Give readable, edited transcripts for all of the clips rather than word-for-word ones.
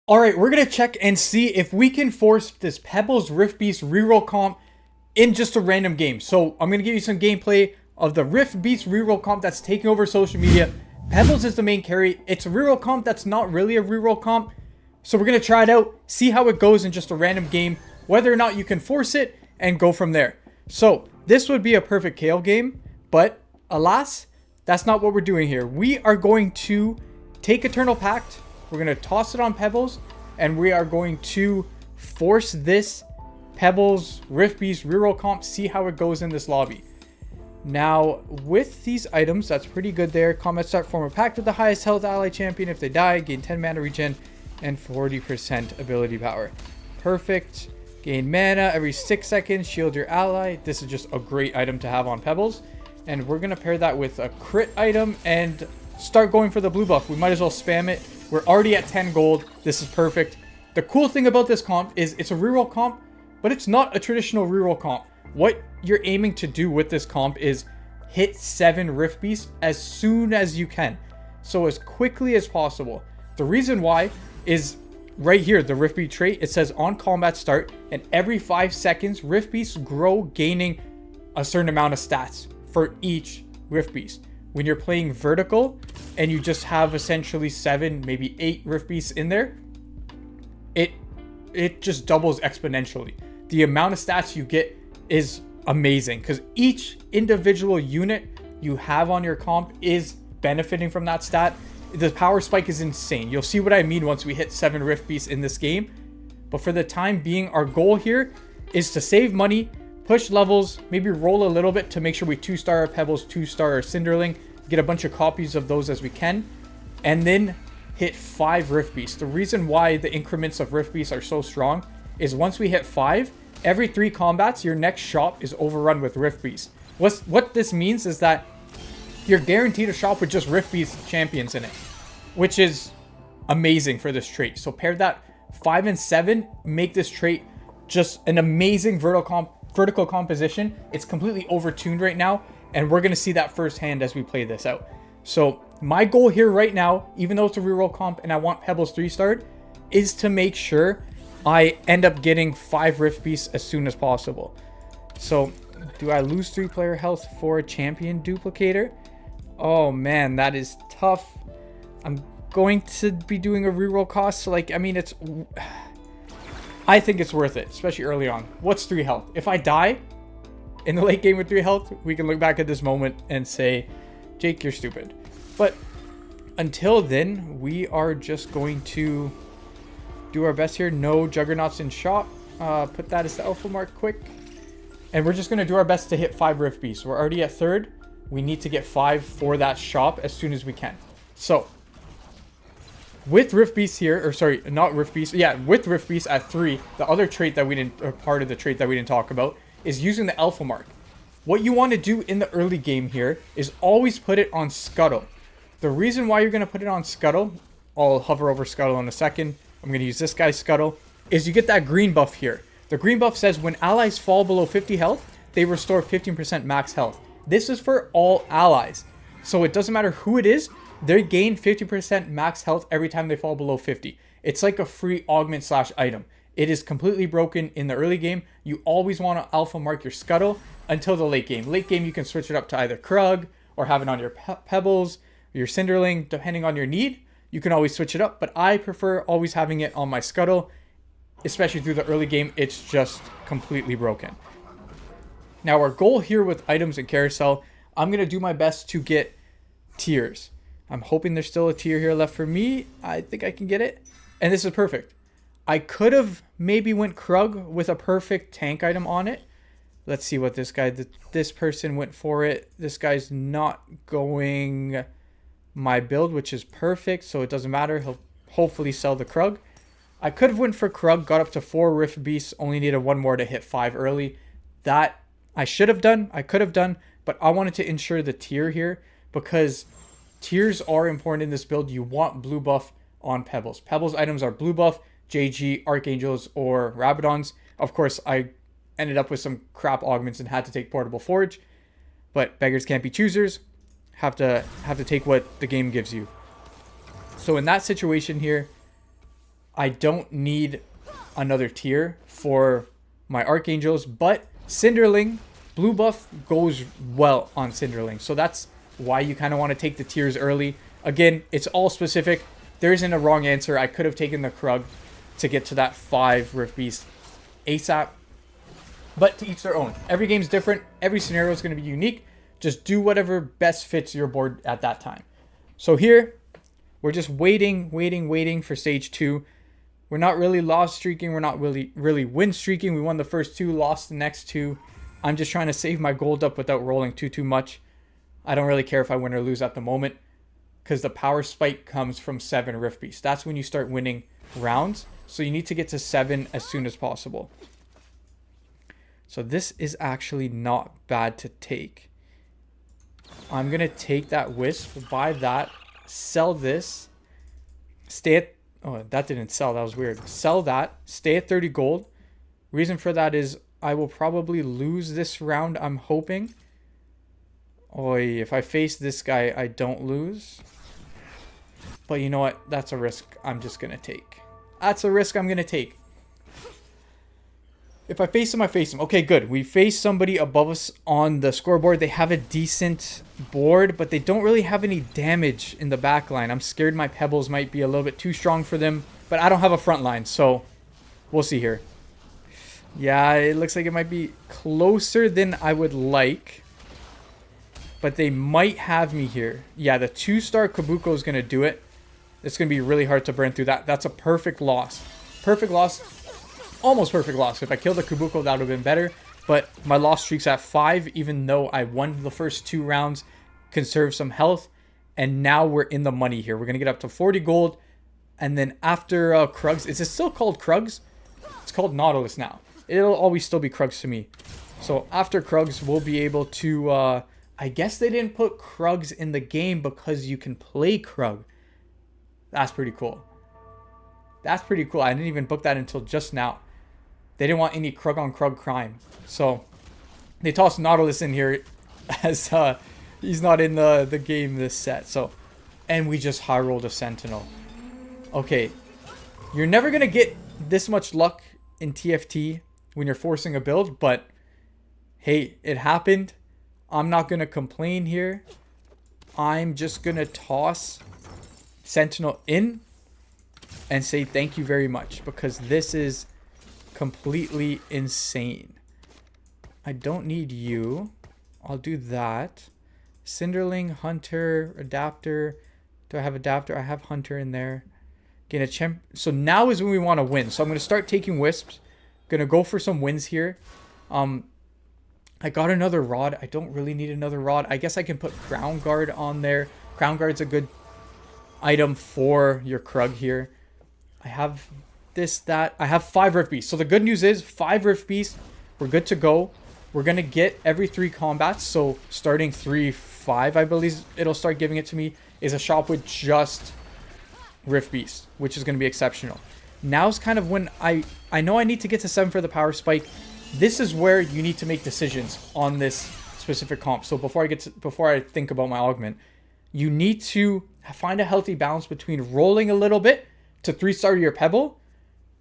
All right, we're going to check and see if we can force this Pebbles Riftbeast Reroll comp in just a random game. So I'm going to give you some gameplay of the Riftbeast Reroll comp that's taking over social media. Pebbles is the main carry. It's a reroll comp that's not really a reroll comp. So we're going to try it out, see how it goes in just a random game, whether or not you can force it, and go from there. So this would be a perfect KO game, but alas, that's not what we're doing here. We are going to take Eternal Pact. We're going to toss it on Pebbles, and we are going to force this Pebbles Riftbeast Reroll comp, see how it goes in this lobby. Now, with these items, that's pretty good there. Combat start, form a pact with the highest health ally champion. If they die, gain 10 mana regen and 40% ability power. Perfect. Gain mana every 6 seconds, shield your ally. This is just a great item to have on Pebbles. And we're going to pair that with a crit item and start going for the blue buff. We might as well spam it. We're already at 10 gold. This is perfect. The cool thing about this comp is it's a reroll comp, but it's not a traditional reroll comp. What you're aiming to do with this comp is hit 7 Rift Beasts as soon as you can. So as quickly as possible. The reason why is right here, the Rift Beast trait. It says on combat start, and every 5 seconds, Rift Beasts grow, gaining a certain amount of stats for each Rift Beast. When you're playing vertical and you just have essentially 7, maybe 8 Rift Beasts in there, it just doubles exponentially. The amount of stats you get is amazing because each individual unit you have on your comp is benefiting from that stat. The power spike is insane. You'll see what I mean once we hit 7 Rift Beasts in this game. But for the time being, our goal here is to save money, push levels, maybe roll a little bit to make sure we 2-star our Pebbles, 2-star our Cinderling, get a bunch of copies of those as we can, and then hit 5 Rift Beasts. The reason why the increments of Rift Beasts are so strong is once we hit 5, every 3 combats, your next shop is overrun with Rift Beasts. What this means is that you're guaranteed a shop with just Rift Beast champions in it, which is amazing for this trait. So pair that 5 and 7, make this trait just an amazing vertical composition. It's completely overtuned right now, and we're going to see that firsthand as we play this out. So my goal here right now, even though it's a reroll comp and I want Pebbles 3-starred, is to make sure I end up getting 5 Rift Beasts as soon as possible. So do I lose 3 player health for a champion duplicator? Oh man, that is tough. I'm going to be doing a reroll cost. So like, I mean, I think it's worth it, especially early on. What's 3 health? If I die in the late game with 3 health, we can look back at this moment and say, Jake, you're stupid. But until then, we are just going to do our best here. No Juggernauts in shop. Put that as the alpha mark quick. And we're just going to do our best to hit 5 Rift Beasts. We're already at 3rd. We need to get 5 for that shop as soon as we can. So with Rift Beasts here, or sorry, not Rift Beasts. Yeah, with Rift Beasts at 3, the other trait that we didn't, or part of the trait that we didn't talk about, is using the alpha mark. What you want to do in the early game here is always put it on Scuttle. The reason why you're going to put it on Scuttle, I'll hover over Scuttle in a second. I'm going to use this guy's Scuttle, is you get that green buff here. The green buff says when allies fall below 50 health, they restore 15% max health. This is for all allies. So it doesn't matter who it is, they gain 50% max health every time they fall below 50. It's like a free augment / item. It is completely broken in the early game. You always want to alpha mark your Scuttle until the late game. Late game, you can switch it up to either Krug or have it on your Pebbles, your Cinderling, depending on your need. You can always switch it up, but I prefer always having it on my Scuttle, especially through the early game. It's just completely broken. Now, our goal here with items and carousel, I'm going to do my best to get tiers. I'm hoping there's still a tier here left for me. I think I can get it. And this is perfect. I could have maybe went Krug with a perfect tank item on it. Let's see what this guy, this person went for it. This guy's not going my build, which is perfect. So it doesn't matter. He'll hopefully sell the Krug. I could have went for Krug, got up to 4 Rift Beasts, only needed 1 more to hit 5 early. That I should have done, I could have done, but I wanted to ensure the tier here because tiers are important in this build. You want blue buff on Pebbles. Pebbles items are blue buff, JG, Archangels, or Rabadons. Of course, I ended up with some crap augments and had to take Portable Forge, but beggars can't be choosers. Have to take what the game gives you. So in that situation here, I don't need another tier for my Archangels, but Cinderling, blue buff goes well on Cinderling. So that's why you kind of want to take the tiers early. Again, it's all specific. There isn't a wrong answer. I could have taken the Krug to get to that 5 Rift Beast ASAP. But to each their own. Every game's different. Every scenario is going to be unique. Just do whatever best fits your board at that time. So here, we're just waiting for stage 2. We're not really loss streaking. We're not really win streaking. We won the first 2, lost the next 2. I'm just trying to save my gold up without rolling too much. I don't really care if I win or lose at the moment, because the power spike comes from 7 Rift Beasts. That's when you start winning rounds. So you need to get to 7 as soon as possible. So this is actually not bad to take. I'm going to take that Wisp, buy that, sell this, stay at... Oh, that didn't sell. That was weird. Sell that, stay at 30 gold. Reason for that is I will probably lose this round, I'm hoping. Oy, if I face this guy, I don't lose. But you know what? That's a risk I'm just going to take. That's a risk I'm going to take. If I face him, I face him. Okay, good. We face somebody above us on the scoreboard. They have a decent board, but they don't really have any damage in the back line. I'm scared my pebbles might be a little bit too strong for them, but I don't have a front line, so we'll see here. Yeah, it looks like it might be closer than I would like, but they might have me here. Yeah, the 2-star Kabuko is going to do it. It's going to be really hard to burn through that. That's a perfect loss. Perfect loss. Almost perfect loss. If I killed the Kabuko, that would have been better. But my loss streak's at 5, even though I won the first 2 rounds, conserved some health, and now we're in the money here. We're going to get up to 40 gold, and then after Krugs, is it still called Krugs? It's called Nautilus now. It'll always still be Krugs to me. So after Krugs, we'll be able to, I guess they didn't put Krugs in the game because you can play Krug. That's pretty cool. That's pretty cool. I didn't even book that until just now. They didn't want any Krug on Krug crime. So they tossed Nautilus in here as he's not in the game this set. So, and we just high rolled a Sentinel. Okay. You're never going to get this much luck in TFT when you're forcing a build, but hey, it happened. I'm not going to complain here. I'm just going to toss Sentinel in and say thank you very much, because this is completely insane. I don't need you. I'll do that. Cinderling, Hunter, Adapter. Do I have Adapter? I have Hunter in there. Get a champ. So now is when we want to win. So I'm going to start taking Wisps. Going to go for some wins here. I got another Rod. I don't really need another Rod. I guess I can put Crown Guard on there. Crown Guard's a good item for your Krug here. I have this, that. I have 5 Rift Beasts. So the good news is 5 Rift Beasts. We're good to go. We're going to get every 3 combats. So starting 3-5, I believe it'll start giving it to me, is a shop with just Rift Beast, which is going to be exceptional. Now's kind of when I know I need to get to 7 for the power spike. This is where you need to make decisions on this specific comp. So before I think about my augment, you need to find a healthy balance between rolling a little bit to 3-star your Pebble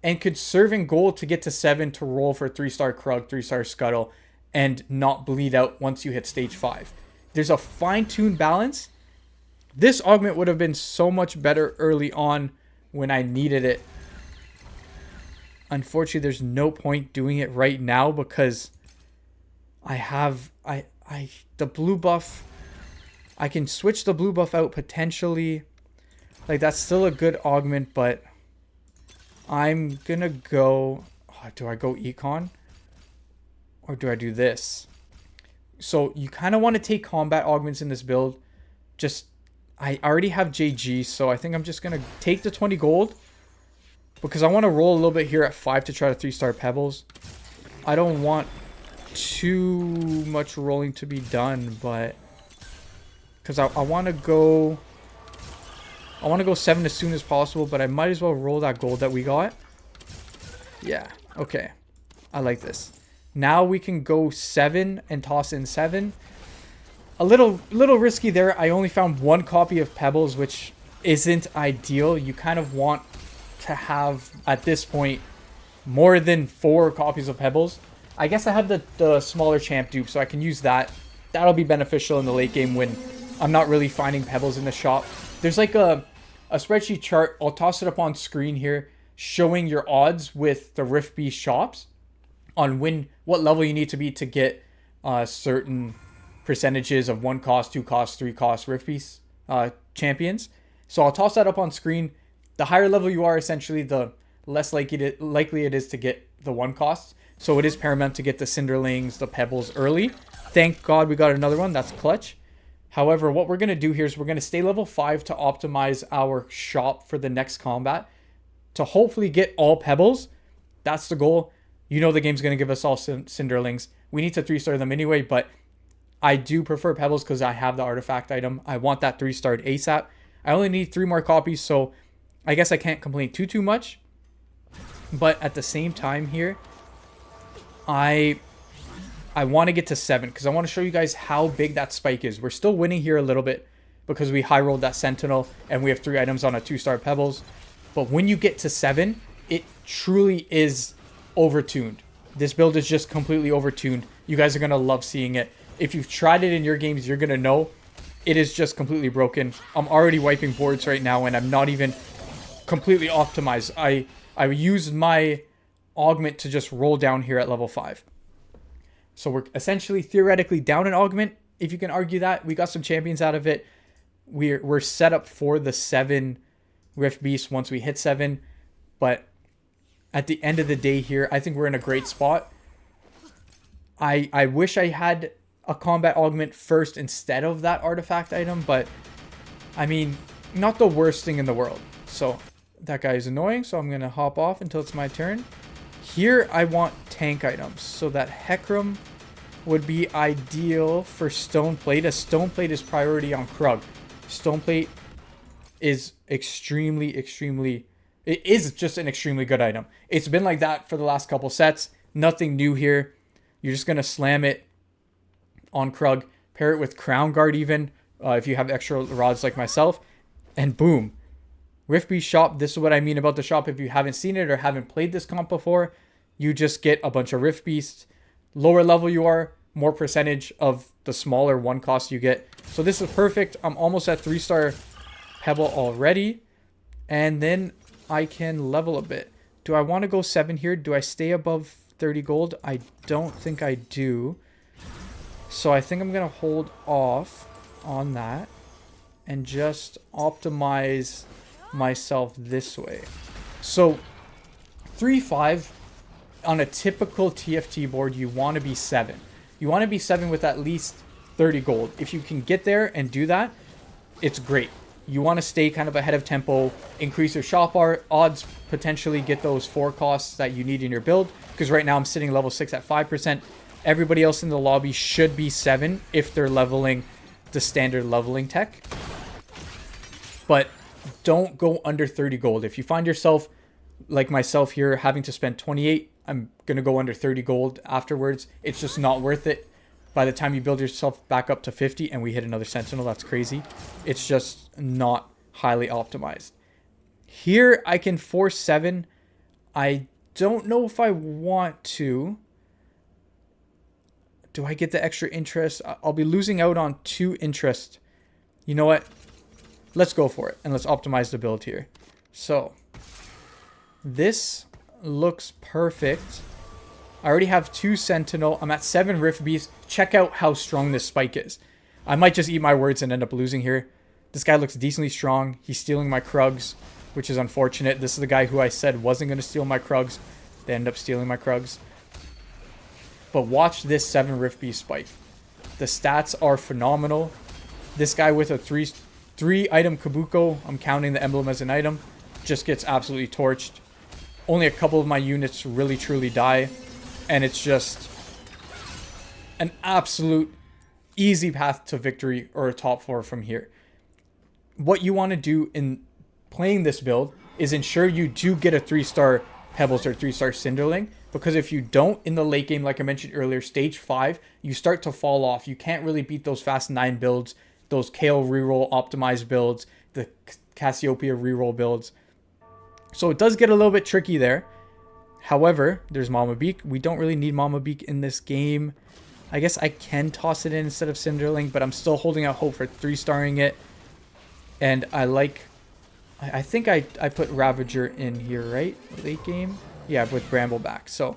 and conserving gold to get to 7 to roll for 3-star Krug, 3-star Scuttle, and not bleed out once you hit stage 5. There's a fine-tuned balance. This augment would have been so much better early on when I needed it. Unfortunately, there's no point doing it right now because I have the blue buff. I can switch the blue buff out potentially. Like, that's still a good augment, but I'm gonna go... Oh, do I go Econ? Or do I do this? So you kind of want to take combat augments in this build. Just, I already have JG, so I think I'm just gonna take the 20 gold. Because I want to roll a little bit here at 5 to try to 3-star Pebbles. I don't want too much rolling to be done, but... Because I want to go... I want to go 7 as soon as possible, but I might as well roll that gold that we got. Yeah, okay. I like this. Now we can go 7 and toss in 7. A little risky there. I only found 1 copy of Pebbles, which isn't ideal. You kind of want to have, at this point, more than 4 copies of Pebbles. I guess I have the smaller champ dupe, so I can use that. That'll be beneficial in the late game when I'm not really finding Pebbles in the shop. There's like a spreadsheet chart. I'll toss it up on screen here, showing your odds with the Riftbeast shops on what level you need to be to get certain percentages of 1 cost, 2 cost, 3 cost Riftbeast champions. So I'll toss that up on screen. The higher level you are, essentially, the less likely it is to get the 1 cost. So it is paramount to get the Cinderlings, the Pebbles early. Thank God we got another one. That's clutch. However, what we're going to do here is we're going to stay level 5 to optimize our shop for the next combat to hopefully get all Pebbles. That's the goal. You know the game's going to give us all Cinderlings. We need to 3-star them anyway, but I do prefer Pebbles because I have the artifact item. I want that 3-starred ASAP. I only need 3 more copies, so I guess I can't complain too much. But at the same time here, I want to get to 7 because I want to show you guys how big that spike is. We're still winning here a little bit because we high rolled that Sentinel and we have 3 items on a 2-star Pebbles. But when you get to 7, it truly is overtuned. This build is just completely overtuned. You guys are going to love seeing it. If you've tried it in your games, you're going to know it is just completely broken. I'm already wiping boards right now and I'm not even completely optimized. I used my augment to just roll down here at level 5. So we're essentially theoretically down an augment, if you can argue that. We got some champions out of it. We're set up for the 7 Rift Beast once we hit 7. But at the end of the day here, I think we're in a great spot. I wish I had a combat augment first instead of that artifact item, but I mean, not the worst thing in the world. So that guy is annoying, so I'm going to hop off until it's my turn. Here, I want tank items, so that Hecarim would be ideal for Stoneplate, as Stoneplate is priority on Krug. Stoneplate is it is just an extremely good item. It's been like that for the last couple sets. Nothing new here. You're just going to slam it on Krug, pair it with Crown Guard even, if you have extra rods like myself, and boom. Riftbeast shop, this is what I mean about the shop. If you haven't seen it or haven't played this comp before, you just get a bunch of Riftbeasts. Lower level you are, more percentage of the smaller 1 cost you get. So this is perfect. I'm almost at 3-star Pebble already. And then I can level a bit. Do I want to go 7 here? Do I stay above 30 gold? I don't think I do. So I think I'm going to hold off on that and just optimize myself this way. So 3-5 on a typical TFT board, you want to be 7. You want to be 7 with at least 30 gold. If you can get there and do that, it's great. You want to stay kind of ahead of tempo, increase your shop odds, potentially get those 4 costs that you need in your build, because right now I'm sitting level 6 at 5%. Everybody else in the lobby should be 7 if they're leveling the standard leveling tech. But don't go under 30 gold. If you find yourself, like myself here, having to spend 28, I'm going to go under 30 gold afterwards. It's just not worth it. By the time you build yourself back up to 50 and we hit another Sentinel, that's crazy. It's just not highly optimized. Here, I can force 7. I don't know if I want to. Do I get the extra interest? I'll be losing out on 2 interest. You know what? Let's go for it. And let's optimize the build here. So, this looks perfect. I already have 2 Sentinel. I'm at 7 Rift Beasts. Check out how strong this spike is. I might just eat my words and end up losing here. This guy looks decently strong. He's stealing my Krugs, which is unfortunate. This is the guy who I said wasn't going to steal my Krugs. They end up stealing my Krugs. But watch this 7 Rift Beast spike. The stats are phenomenal. This guy with a 3 item Kabuko, I'm counting the emblem as an item, just gets absolutely torched. Only a couple of my units really truly die. And it's just an absolute easy path to victory or a top 4 from here. What you want to do in playing this build is ensure you do get a 3-star Pebbles or 3-star Cinderling. Because if you don't in the late game, like I mentioned earlier, stage 5, you start to fall off. You can't really beat those fast 9 builds, those Kale reroll optimized builds, the Cassiopeia reroll builds. So it does get a little bit tricky there. However, there's Mama Beak. We don't really need Mama Beak in this game. I guess I can toss it in instead of Cinderling, but I'm still holding out hope for 3-starring it. And I think I put Ravager in here, right? Late game? Yeah, with Brambleback. So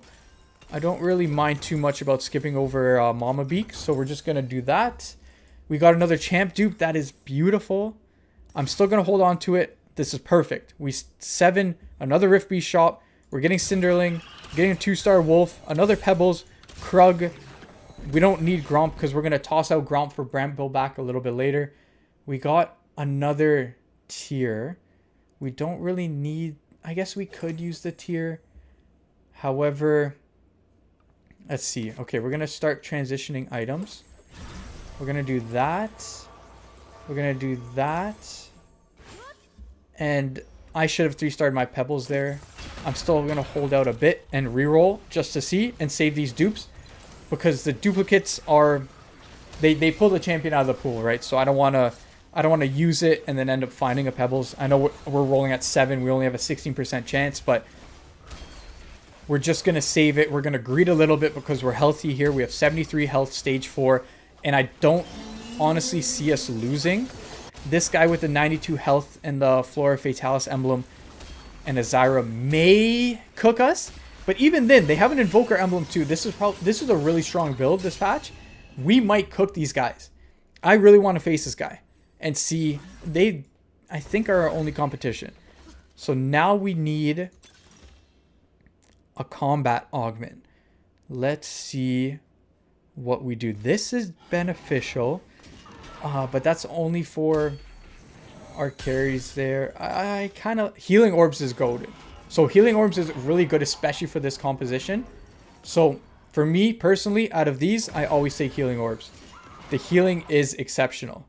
I don't really mind too much about skipping over Mama Beak. So we're just going to do that. We got another champ dupe. That is beautiful. I'm still going to hold on to it. This is perfect. We 7, another Riftbeast shop. We're getting Cinderling, getting a 2-star Wolf, another Pebbles, Krug. We don't need Gromp because we're going to toss out Gromp for Brambleback a little bit later. We got another tier. We don't really need... I guess we could use the tier. However, let's see. Okay, we're going to start transitioning items. We're going to do that. We're going to do that. And I should have 3-starred my Pebbles there. I'm still going to hold out a bit and reroll just to see and save these dupes. Because the duplicates are... They pull the champion out of the pool, right? So I don't want to use it and then end up finding a Pebbles. I know we're rolling at 7. We only have a 16% chance, but we're just going to save it. We're going to greed a little bit because we're healthy here. We have 73 health, stage 4. And I don't honestly see us losing. This guy with the 92 health and the Flora Fatalis emblem and a Zyra may cook us. But even then, they have an Invoker emblem too. This is a really strong build this patch. We might cook these guys. I really want to face this guy and see. They, I think, are our only competition. So now we need a combat augment. Let's see what we do. This is beneficial, but that's only for our carries there. I kind of... Healing Orbs is golden. So Healing Orbs is really good, especially for this composition. So for me, personally, out of these, I always take Healing Orbs. The healing is exceptional.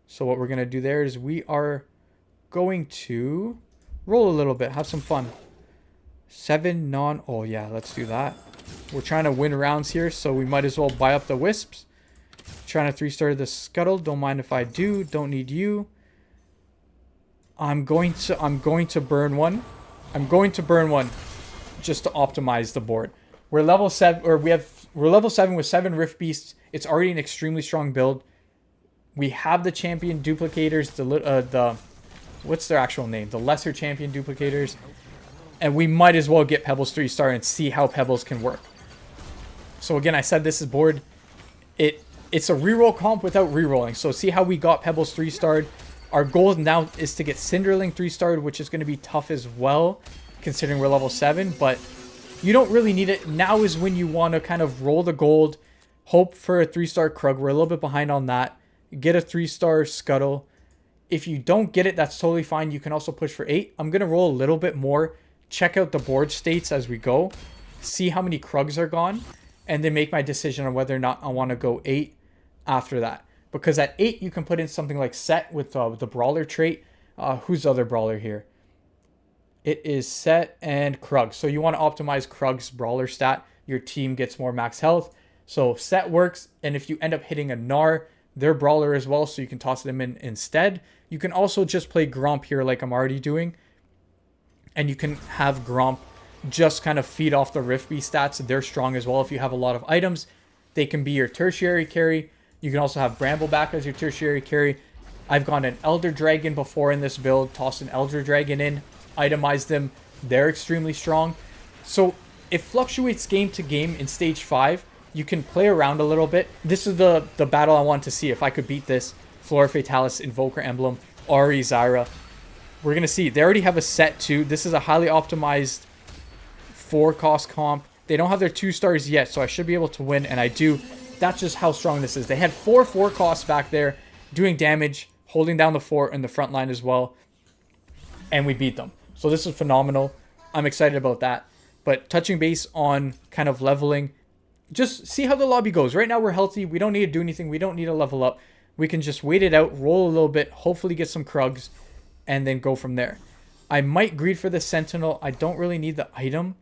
So what we're going to do there is we are going to roll a little bit, have some fun. 7 non... Oh, yeah, let's do that. We're trying to win rounds here, so we might as well buy up the Wisps. Trying to 3-star the Scuttle. Don't mind if I do. Don't need you. I'm going to burn one. I'm going to burn one just to optimize the board. We're level 7, or we're level 7 with 7 Rift Beasts. It's already an extremely strong build. We have the champion duplicators, the what's their actual name? The lesser champion duplicators. And we might as well get Pebbles 3-star and see how Pebbles can work. So again, I said this is board. It's a reroll comp without rerolling. So see how we got Pebbles 3-starred. Our goal now is to get Cinderling 3-starred, which is going to be tough as well, considering we're level 7. But you don't really need it. Now is when you want to kind of roll the gold, hope for a 3-star Krug. We're a little bit behind on that. Get a 3-star Scuttle. If you don't get it, that's totally fine. You can also push for 8. I'm going to roll a little bit more. Check out the board states as we go. See how many Krugs are gone. And then make my decision on whether or not I want to go 8 after that. Because at 8, you can put in something like Set with the Brawler trait. Who's the other Brawler here? It is Set and Krug. So you want to optimize Krug's Brawler stat. Your team gets more max health. So Set works. And if you end up hitting a Gnar, they're Brawler as well. So you can toss them in instead. You can also just play Gromp here like I'm already doing. And you can have Gromp just kind of feed off the Riftbeast stats. They're strong as well. If you have a lot of items, they can be your tertiary carry. You can also have Brambleback as your tertiary carry. I've gone an Elder Dragon before in this build. Tossed an Elder Dragon in. Itemized them. They're extremely strong. So it fluctuates game to game in stage 5. You can play around a little bit. This is the battle I want to see. If I could beat this. Flora Fatalis, Invoker Emblem, Ahri, Zyra. We're going to see. They already have a Set too. This is a highly optimized 4-cost comp. They don't have their 2 stars yet, so I should be able to win, and I do. That's just how strong this is. They had 4 costs back there doing damage, holding down the fort and the front line as well, and we beat them. So this is phenomenal. I'm excited about that. But touching base on kind of leveling, just see how the lobby goes. Right now we're healthy. We don't need to do anything. We don't need to level up. We can just wait it out, roll a little bit, hopefully get some Krugs, and then go from there. I might greed for the Sentinel. I don't really need the item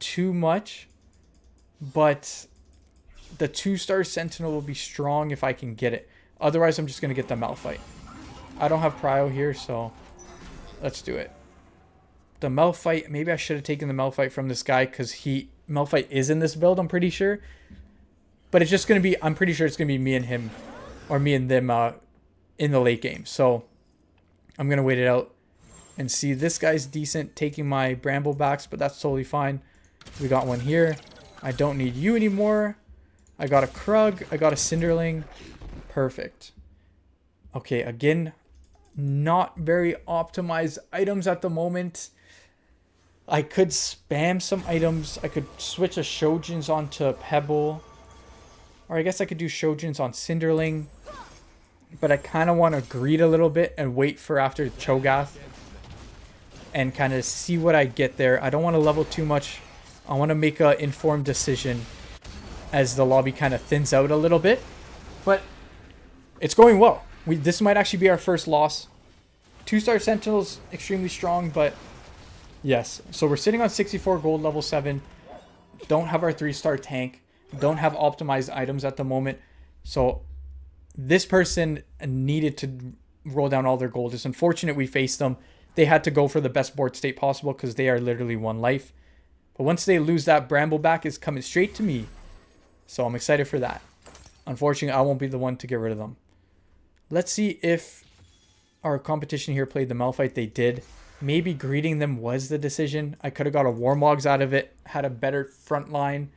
too much, but the 2-star Sentinel will be strong if I can get it. Otherwise, I'm just going to get the Malphite. I don't have Prio here, so let's do it. The Malphite, maybe I should have taken the Malphite from this guy because Malphite is in this build, I'm pretty sure. But it's just going to be, I'm pretty sure it's going to be me and him, or me and them in the late game. So I'm going to wait it out and see. This guy's decent, taking my Bramblebacks, but that's totally fine. We got one here. I don't need you anymore. I got a Krug. I got a Cinderling. Perfect. Okay, again, not very optimized items at the moment. I could spam some items. I could switch a Shojins onto Pebble. Or I guess I could do Shojins on Cinderling. But I kind of want to greed a little bit and wait for after Cho'Gath. And kind of see what I get there. I don't want to level too much. I want to make an informed decision as the lobby kind of thins out a little bit. But it's going well. This might actually be our first loss. 2-star Sentinels, extremely strong, but yes. So we're sitting on 64 gold, level 7. Don't have our 3-star tank. Don't have optimized items at the moment. So this person needed to roll down all their gold. It's unfortunate we faced them. They had to go for the best board state possible because they are literally 1 life. But once they lose that, Brambleback is coming straight to me. So I'm excited for that. Unfortunately, I won't be the one to get rid of them. Let's see if our competition here played the Malphite. They did. Maybe greeting them was the decision. I could have got a Warmogs out of it. Had a better front line.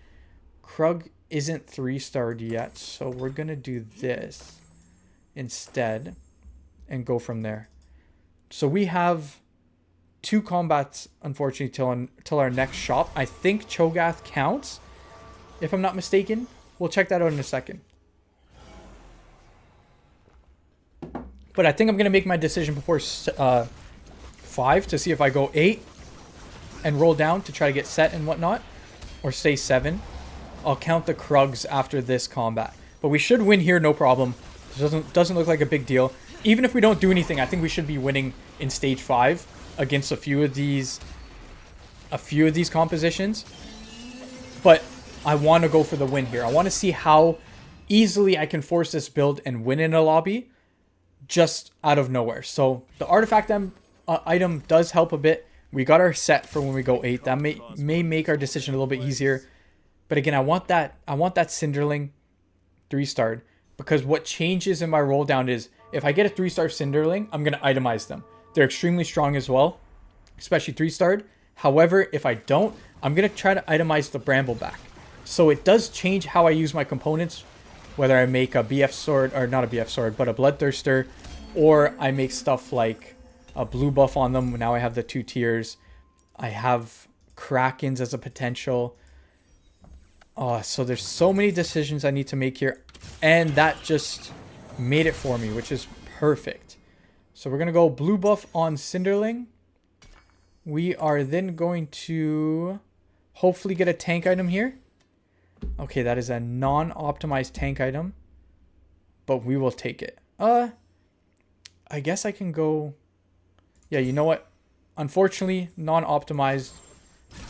Krug isn't 3-starred yet. So we're going to do this instead. And go from there. So we have 2 combats, unfortunately, till our next shop. I think Cho'Gath counts, if I'm not mistaken. We'll check that out in a second. But I think I'm going to make my decision before 5 to see if I go 8 and roll down to try to get set and whatnot. Or stay 7. I'll count the Krugs after this combat. But we should win here, no problem. It doesn't look like a big deal. Even if we don't do anything, I think we should be winning in stage 5 against a few of these compositions. But I want to go for the win here. I want to see how easily I can force this build and win in a lobby just out of nowhere. So the artifact item does help a bit. We got our set for when we go 8. That may make our decision a little bit easier. But again, I want that Cinderling 3-starred, because what changes in my roll down is if I get a 3-star Cinderling, I'm going to itemize them. They're extremely strong as well, especially 3-starred. However, if I don't, I'm going to try to itemize the Brambleback. So it does change how I use my components, whether I make a BF sword, or not a BF sword, but a Bloodthirster, or I make stuff like a blue buff on them. Now I have the 2 tiers. I have Krakens as a potential. So there's so many decisions I need to make here, and that just made it for me, which is perfect. So we're going to go blue buff on Cinderling. We are then going to hopefully get a tank item here. Okay, that is a non-optimized tank item, but we will take it. I guess I can go... Yeah, you know what? Unfortunately, non-optimized,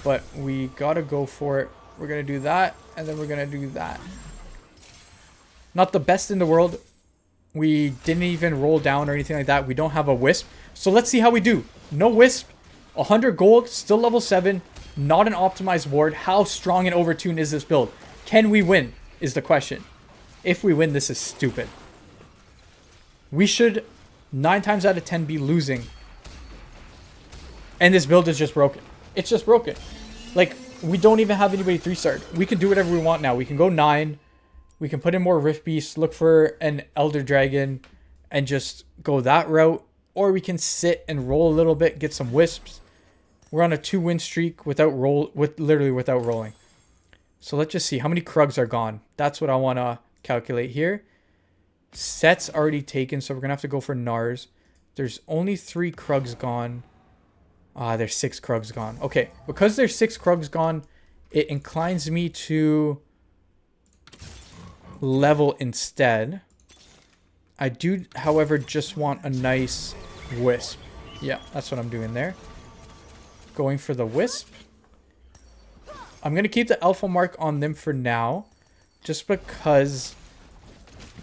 but we got to go for it. We're going to do that, and then we're going to do that. Not the best in the world. We didn't even roll down or anything like that. We don't have a Wisp. So let's see how we do. No Wisp. 100 gold. Still level 7. Not an optimized ward. How strong and overtuned is this build? Can we win is the question. If we win, this is stupid. We should 9 times out of 10 be losing. And this build is just broken. It's just broken. Like, we don't even have anybody 3-starred. We can do whatever we want now. We can go 9. We can put in more Rift Beasts, look for an Elder Dragon, and just go that route. Or we can sit and roll a little bit, get some Wisps. We're on a 2-win streak literally without rolling. So let's just see how many Krugs are gone. That's what I want to calculate here. Set's already taken, so we're going to have to go for Nars. There's only 3 Krugs gone. There's 6 Krugs gone. Okay, because there's 6 Krugs gone, it inclines me to level instead. I do, however, just want a nice Wisp. Yeah, that's what I'm doing there. Going for the Wisp. I'm going to keep the Alpha Mark on them for now, just because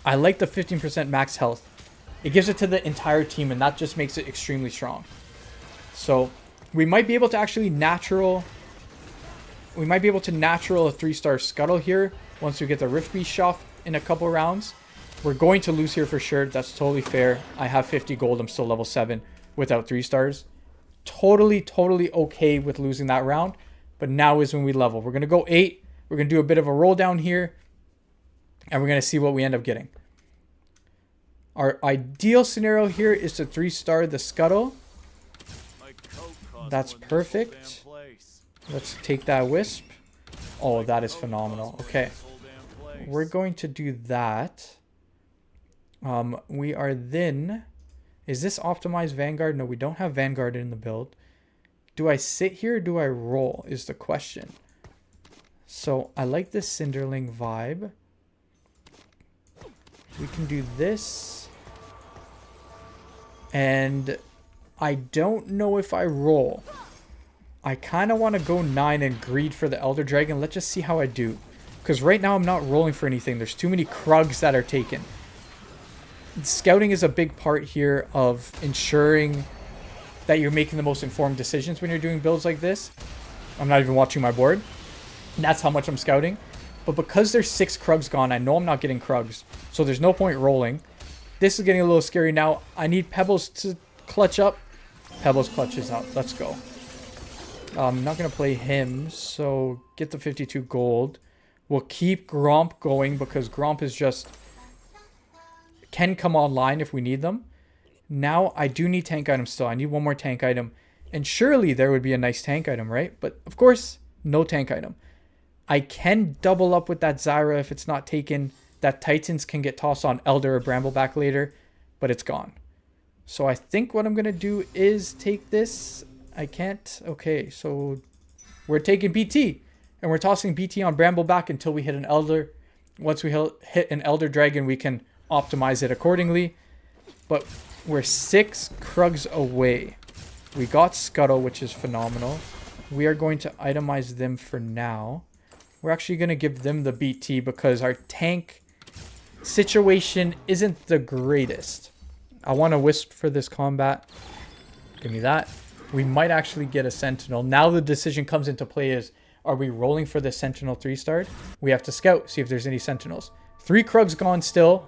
I like the 15% max health. It gives it to the entire team, and that just makes it extremely strong. So We might be able to actually natural... We might be able to natural a 3-star Scuttle here once we get the Riftbeast shop in a couple rounds. We're going to lose here for sure. That's totally fair. I have 50 gold. I'm still level 7 without 3 stars. Totally okay with losing that round. But now is when we level. We're going to go 8. We're going to do a bit of a roll down here. And we're going to see what we end up getting. Our ideal scenario here is to 3-star the Scuttle. That's perfect. Let's take that Wisp. Oh, that is phenomenal. Okay. We're going to do that. We are then... Is this optimized Vanguard? No, we don't have Vanguard in the build. Do I sit here or do I roll is the question. So I like this Cinderling vibe. We can do this. And I don't know if I roll. I kind of want to go 9 and greed for the Elder Dragon. Let's just see how I do. Because right now I'm not rolling for anything. There's too many Krugs that are taken. Scouting is a big part here of ensuring that you're making the most informed decisions when you're doing builds like this. I'm not even watching my board. That's how much I'm scouting. But because there's 6 Krugs gone, I know I'm not getting Krugs. So there's no point rolling. This is getting a little scary now. I need Pebbles to clutch up. Pebbles clutches up. Let's go. I'm not going to play him, so get the 52 gold. We'll keep Gromp going because Gromp is just... can come online if we need them. Now, I do need tank items still. I need one more tank item. And surely there would be a nice tank item, right? But, of course, no tank item. I can double up with that Zyra if it's not taken. That Titans can get tossed on Elder or Brambleback later, but it's gone. So I think what I'm going to do is take this... I can't. Okay, so we're taking BT. And we're tossing BT on Brambleback until we hit an Elder. Once we hit an Elder Dragon, we can optimize it accordingly. But we're 6 Krugs away. We got Scuttle, which is phenomenal. We are going to itemize them for now. We're actually going to give them the BT because our tank situation isn't the greatest. I want a Wisp for this combat. Give me that. We might actually get a Sentinel. Now the decision comes into play is, are we rolling for the Sentinel 3-star? We have to scout, see if there's any Sentinels. 3 Krugs gone still.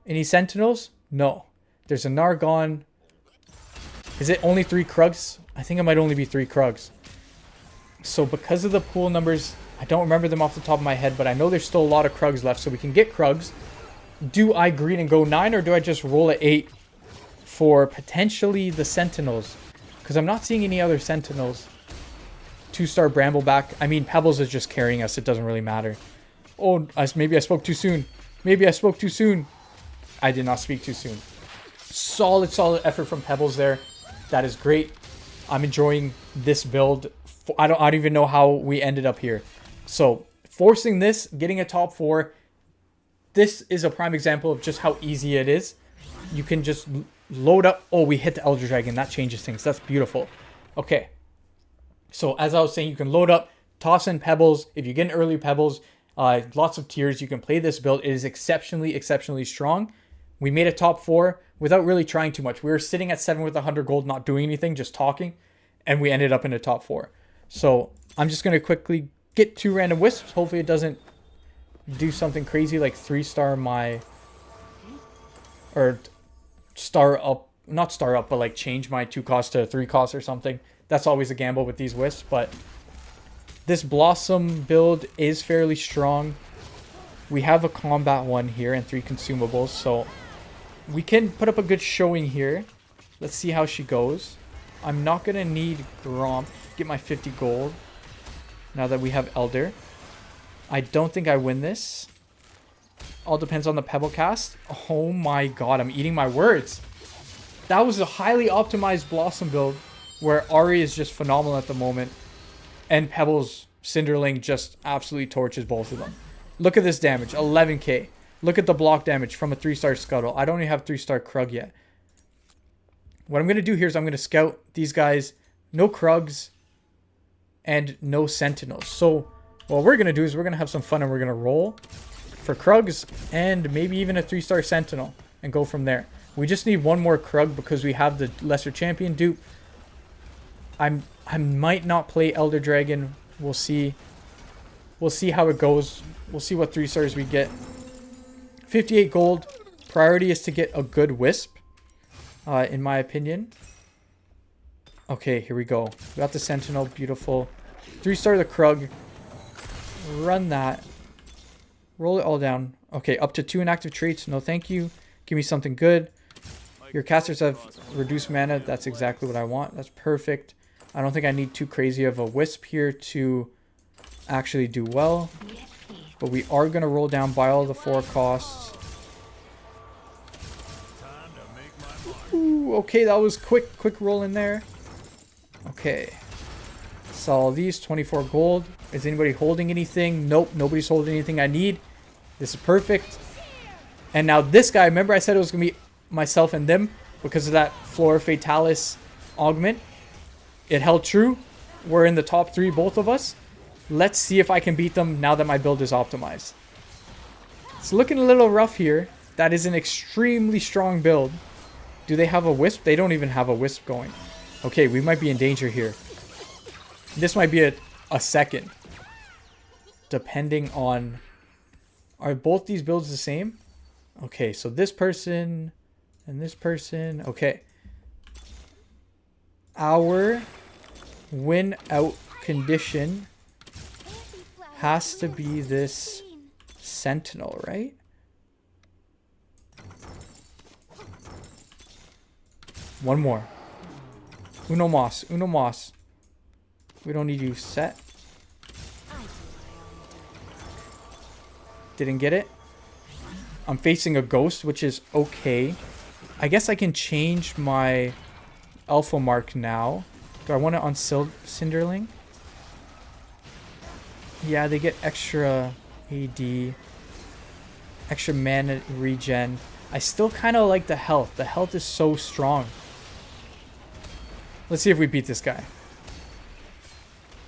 Any Sentinels? No. There's a Gnar gone. Is it only 3 Krugs? I think it might only be 3 Krugs. So because of the pool numbers, I don't remember them off the top of my head, but I know there's still a lot of Krugs left, so we can get Krugs. Do I greed and go 9, or do I just roll at 8 for potentially the Sentinels? Because I'm not seeing any other Sentinels. 2-star Brambleback. I mean, Pebbles is just carrying us. It doesn't really matter. Oh, maybe I spoke too soon. Maybe I spoke too soon. I did not speak too soon. Solid effort from Pebbles there. That is great. I'm enjoying this build. I don't even know how we ended up here. So, forcing this, getting a top 4. This is a prime example of just how easy it is. You can just load up. Oh, we hit the Elder Dragon. That changes things. That's beautiful. Okay. So, as I was saying, you can load up, toss in Pebbles. If you get an early Pebbles, lots of tiers, you can play this build. It is exceptionally strong. We made a top 4 without really trying too much. We were sitting at 7 with 100 gold, not doing anything, just talking. And we ended up in a top 4. So, I'm just going to quickly get 2 random Wisps. Hopefully it doesn't do something crazy like 3-star my... Or star up... Not star up, but like change my 2 cost to 3 cost or something. That's always a gamble with these Wisps, but... This Blossom build is fairly strong. We have a combat one here and 3 consumables, so... We can put up a good showing here. Let's see how she goes. I'm not going to need Gromp. Get my 50 gold. Now that we have Elder. I don't think I win this. All depends on the Pebble cast. Oh my god, I'm eating my words. That was a highly optimized Blossom build. Where Ari is just phenomenal at the moment. And Pebbles Cinderling just absolutely torches both of them. Look at this damage. 11k. Look at the block damage from a 3-star Scuttle. I don't even have 3-star Krug yet. What I'm going to do here is I'm going to scout these guys. No Krugs. And no Sentinels. So what we're going to do is we're going to have some fun and we're going to roll for Krugs. And maybe even a 3-star Sentinel. And go from there. We just need one more Krug because we have the Lesser Champion dupe. I might not play Elder Dragon. We'll see. We'll see how it goes. We'll see what 3 stars we get. 58 gold. Priority is to get a good Wisp, in my opinion. Okay, here we go. We got the Sentinel. Beautiful. 3-star the Krug. Run that. Roll it all down. Okay, up to 2 inactive traits. No, thank you. Give me something good. Your casters have reduced mana. That's exactly what I want. That's perfect. I don't think I need too crazy of a Wisp here to actually do well. But we are going to roll down by all the 4 costs. Ooh, okay, that was quick roll in there. Okay. Sell all these. 24 gold. Is anybody holding anything? Nope, nobody's holding anything I need. This is perfect. And now this guy, remember I said it was going to be myself and them because of that Flora Fatalis augment. It held true. We're in the top 3, both of us. Let's see if I can beat them now that my build is optimized. It's looking a little rough here. That is an extremely strong build. Do they have a Wisp? They don't even have a Wisp going. Okay, we might be in danger here. This might be a second. Depending on... Are both these builds the same? Okay, so this person and this person. Okay. Our win out condition has to be this Sentinel, right? One more. Uno mas. Uno mas. We don't need you. Set. Didn't get it. I'm facing a ghost, which is okay. I guess I can change my alpha mark now. Do I want it on Cinderling? Yeah, they get extra AD. Extra mana regen. I still kind of like the health. The health is so strong. Let's see if we beat this guy.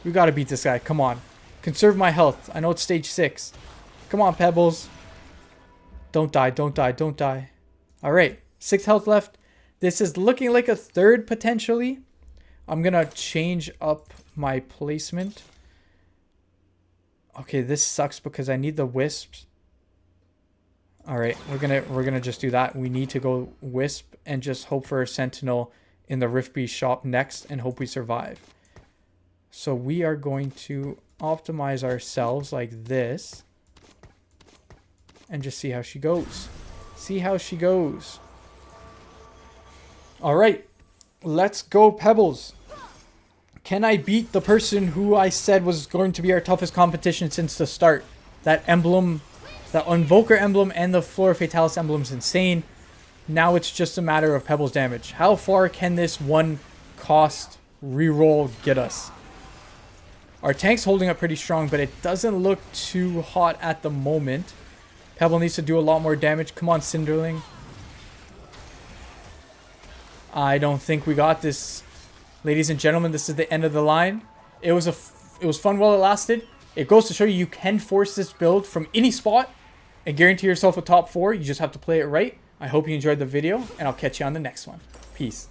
We gotta beat this guy. Come on. Conserve my health. I know it's stage 6. Come on, Pebbles. Don't die, don't die, don't die. Alright, 6 health left. This is looking like a 3rd potentially. I'm gonna change up my placement. Okay, this sucks because I need the Wisps. Alright, we're gonna just do that. We need to go Wisp and just hope for a Sentinel in the Riftbeast shop next and hope we survive. So we are going to optimize ourselves like this. And just see how she goes. See how she goes. Alright. Let's go, Pebbles. Can I beat the person who I said was going to be our toughest competition since the start? That emblem, that Invoker emblem and the Flora Fatalis emblem is insane. Now it's just a matter of Pebbles damage. How far can this 1 cost reroll get us? Our tank's holding up pretty strong, but it doesn't look too hot at the moment. Pebble needs to do a lot more damage. Come on, Cinderling. I don't think we got this. Ladies and gentlemen, this is the end of the line. It was fun while it lasted. It goes to show you can force this build from any spot and guarantee yourself a top 4. You just have to play it right. I hope you enjoyed the video, and I'll catch you on the next one. Peace.